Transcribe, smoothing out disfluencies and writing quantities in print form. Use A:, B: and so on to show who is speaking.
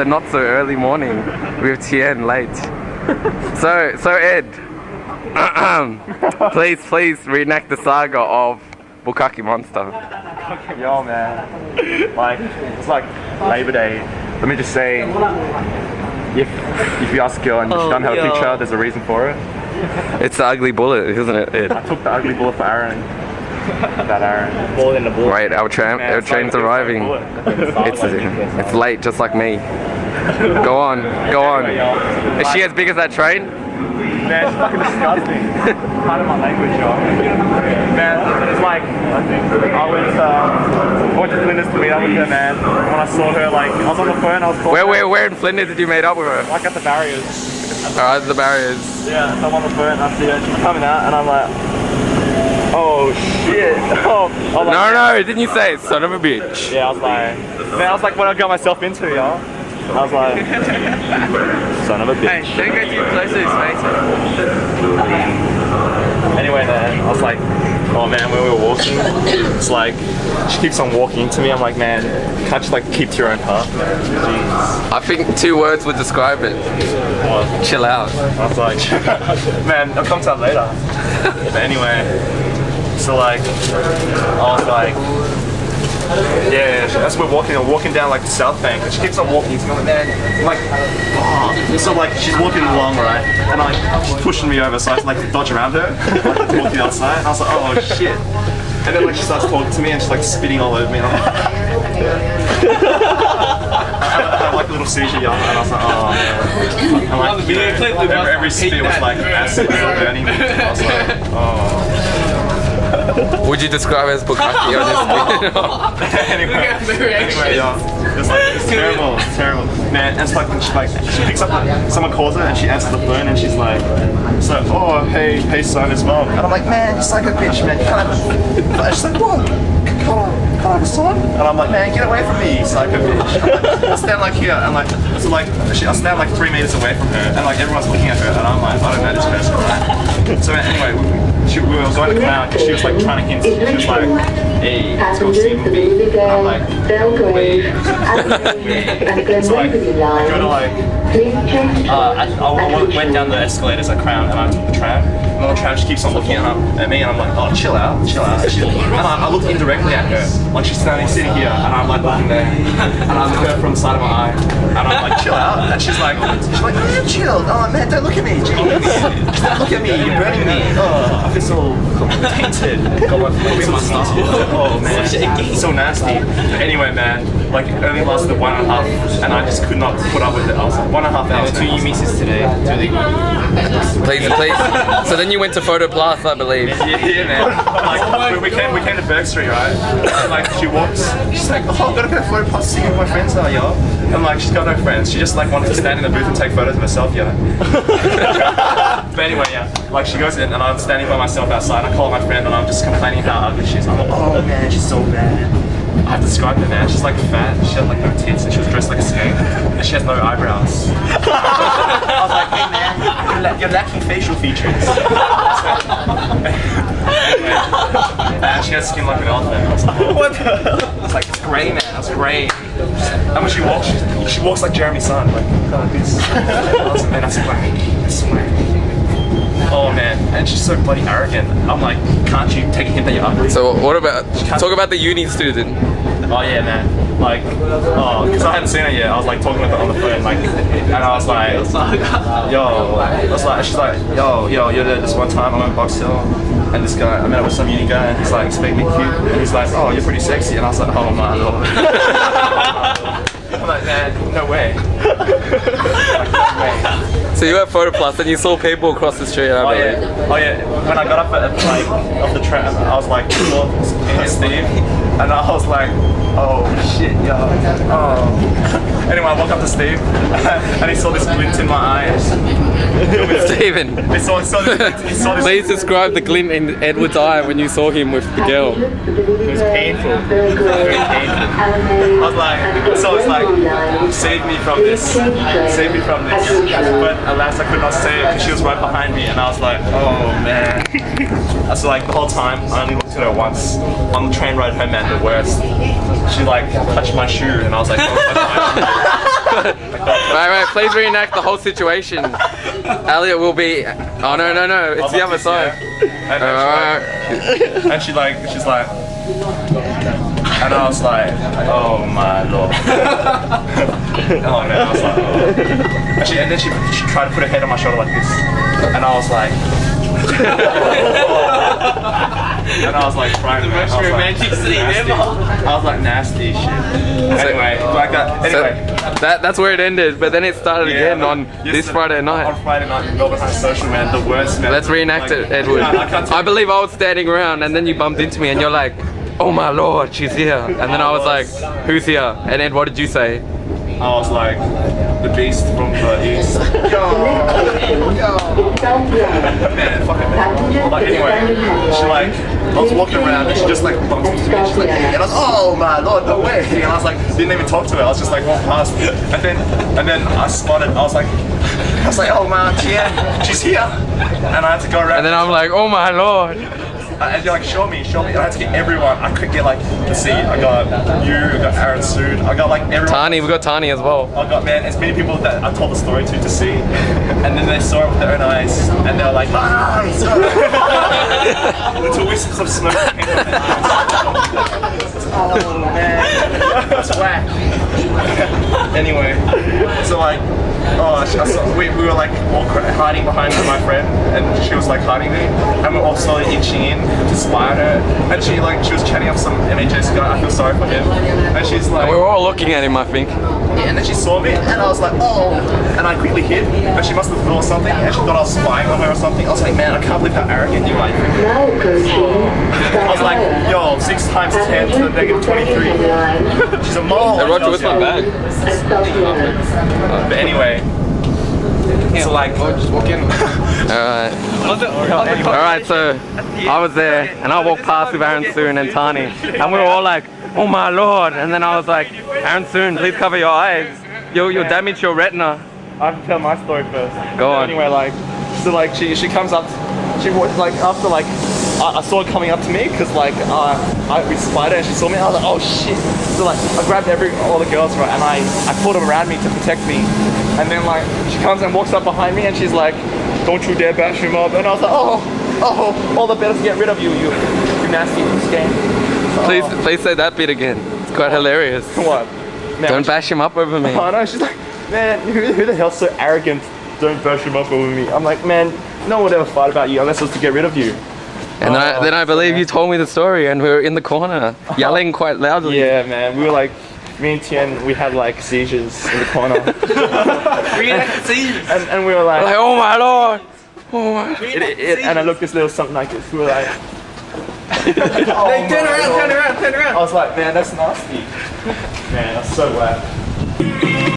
A: the not so early morning with Tien late. So Ed, please reenact the saga of Bukkake Monster.
B: Yo, man. Like, it's like Labor Day. Let me just say, if you ask a girl and she doesn't have a picture, there's a reason for it.
A: It's the ugly bullet, isn't it, Ed?
B: I took the ugly bullet for Aaron. That Aaron. Bullet in the bullet.
A: Right, our train's arriving. It's late, just like me. Go on. Is she as big as that train?
B: Man, it's fucking disgusting. Part of my language, yo. Man, it's like, I went to Flinders to meet up with her, man. When I saw her, like, I was on the phone, I was calling her.
A: Where in Flinders did you meet up with her?
B: Like at the barriers.
A: Alright, the barriers.
B: Yeah, so I'm on the phone, and I see her, she's coming out, and I'm like, oh shit. Oh, I was like,
A: No, didn't you say it, son of a bitch?
B: Yeah, I was like, what I got myself into, yo. I was like, son of a bitch.
C: Hey, don't go too close to his face.
B: Anyway, then, I was like, oh man, when we were walking, it's like, she keeps on walking into me. I'm like, man, can't you like keep to your own path? Jeez.
A: I think 2 words would describe it.
B: What?
A: Chill out.
B: I was like, man, I'll come to that later. But anyway, so like, I was like, yeah, that's we're walking down like the South Bank, and she keeps on walking. I'm like, man, I'm like, oh. So like she's walking along, right, and like she's pushing me over, so I have to like dodge around her, like walking outside. And I was like, oh shit. And then like she starts talking to me, and she's like spitting all over me. And I'm like, I had like a little seizure, young, and I was like, oh man. And like, you know, every spit was like acid burning me. I was like, oh.
A: Would you describe it as Bukkake on this
B: Anyway, yeah, it's terrible, man. And it's like, she picks up, someone calls her and she answers the phone and she's like, so, oh, hey son as well. And I'm like, man, you're like a bitch, man. You can't have a, she's like, what? Can't I have a son? And I'm like, man, get away from me, you psycho bitch. I stand like here, and like, so like, I stand like 3 meters away from her, and like everyone's looking at her, and I'm like, I don't know this person, right? So anyway, we were going to Crown, because she was like trying to hint, she was like, hey, let's go see a movie. And I'm like, wait. So like, I go to like, I went down the escalators at Crown, and I took the tram. And on the tram, she keeps on looking at me, and I'm like, oh, chill out. And I look indirectly at her, like she's sitting here, and I'm like looking there, and I look at her from the side of my eye, and I'm like, chill out. And she's like, oh, chill. Oh man, don't look at me. Jeez. Don't look at me. You're burning me. Oh, I feel so tainted. Oh man, so nasty. Anyway, man, like it only lasted 1.5, and I just could not put up with it. I was like 1.5 hours.
C: 2 misses today.
A: Please. So then you went to Photo Plus, I believe.
B: Yeah, man. Like, we came to Berg Street, right? And like she walks, she's like, oh, I've got to go to Photo Plus to see who my friends are, yo. And like she's got no friends. She just like wanted to stand in the booth and take photos of herself, yo. But anyway, yeah. Like she goes in and I'm standing by myself outside. I call my friend and I'm just complaining how ugly she is. I'm like, oh man, she's so bad. I described her, man. She's like fat. She had like no tits and she was dressed like a skate. And she has no eyebrows. I was like, hey man, you're lacking facial features. And she has skin like an elephant. I was like, oh. What the hell? I was like, it's grey, man. That's grey. And when she walks like Jeremy Sun, like this. And I swear. Oh man, and she's so bloody arrogant. I'm like, can't you take a hint that you're ugly?
A: So what about, talk about the uni student.
B: Oh yeah, man. Like, oh, because I hadn't seen her yet. I was like talking with her on the phone, like, and I was like, yo, I was like, she's like, yo, you're there this one time I'm in Box Hill, and this guy, I met up with some uni guy, and he's like, expect me cute, and he's like, oh, you're pretty sexy, and I was like, oh my lord. I'm like, man, no way. Like, no way.
A: So you were at Photo Plus and you saw people across the street, I believe.
B: Oh yeah. When I got up at like off the tram, I was like, Steve, and I was like, oh shit, yo. Oh. Anyway, I walked up to Steve, and he saw this glint in my eyes.
A: Stephen,
B: He saw this.
A: please describe the glint in Edward's eye when you saw him with the girl.
B: It was painful. Very painful. I was like, so it's like, save me from this. Save me from this. But alas, I could not say it because she was right behind me, and I was like, oh man. So like the whole time, I only looked at her once. On the train ride home, man, the worst. She like touched my shoe, and I was like, oh,
A: Right, please reenact the whole situation. Elliot will be. Oh no, it's the other side.
B: And she's like, and I was like, oh my lord. Oh man, I was like, oh. And then she tried to put her head on my shoulder like this, and I was like, and I was like crying. The most romantic scene ever. I was like nasty shit. Anyway, like that. Anyway.
A: So that's where it ended, but then it started again on this Friday night.
B: On Friday night, Melbourne High Social, man, the worst, man.
A: Let's reenact it, Edward. I believe I was standing around and then you bumped into me and you're like, oh my lord, she's here. And then I was like, who's here? And Ed, what did you say?
B: I was like, the beast from the east. Man, fucking man. Like, anyway, she like, I was walking around and she just like bumped into me. She's like, and I was, oh my lord, no way. And I was like, didn't even talk to her. I was just like, walking past. And then I spotted. I was like, oh man, yeah, she's here. And I had to go around.
A: And then I'm like, oh my lord.
B: And you're like, show me. And I had to get everyone. I couldn't get like the seat. I got you, I got Aaron Soon, I got like everyone.
A: Tani, we got Tani as well.
B: I got, man, as many people that I told the story to see. And then they saw it with their own eyes. And they were like, ah! Until wisps of smoke came from their eyes. Oh man, that's whack. Anyway, so like, we were like all hiding behind my friend, and she was like hiding me, and we were all slowly inching in to spy on her. And she was chatting up some NHS guy. I feel sorry for him. And she's like,
A: We were all looking at him, I think.
B: yeah, and then she saw me, and I was like, oh, and I quickly hid, and she must have thought something, and she thought I was spying on her or something. I was like, man, I can't believe how arrogant you are. I was like, yo, 6 times 10 to the negative 23. She's a mole.
A: Hey Roger, where's my bag?
B: But anyway, so like,
C: Just walk in.
A: Alright, so I was there and I walked past with Aaron Soon and Tani and we were all like, oh my lord, and then I was like, Aaron Soon, please cover your eyes. You'll damage your retina.
B: I have to tell my story first.
A: Go on.
B: Anyway, like, so like she comes up, she was like, after like, I saw her coming up to me because like we spied her and she saw me. I was like, oh shit! So like I grabbed all the girls, right, and I pulled them around me to protect me. And then like she comes and walks up behind me and she's like, don't you dare bash him up. And I was like, oh, all the better to get rid of you, you nasty scam.
A: Please say that bit again. It's quite hilarious.
B: What? Man,
A: Don't bash him up over me.
B: Oh no, she's like, man, who the hell's so arrogant? Don't bash him up over me. I'm like, man, no one would ever fight about you unless it was to get rid of you.
A: And then I believe you told me the story and we were in the corner yelling quite loudly.
B: Yeah, man, we were like, me and Tien, we had like seizures in the corner.
C: Seizures.
B: And we were like,
A: oh my lord! Oh my.
B: and I looked this little something like this. We were like,
C: Hey, turn around.
B: I was like, man, that's nasty. Man, that's so whack.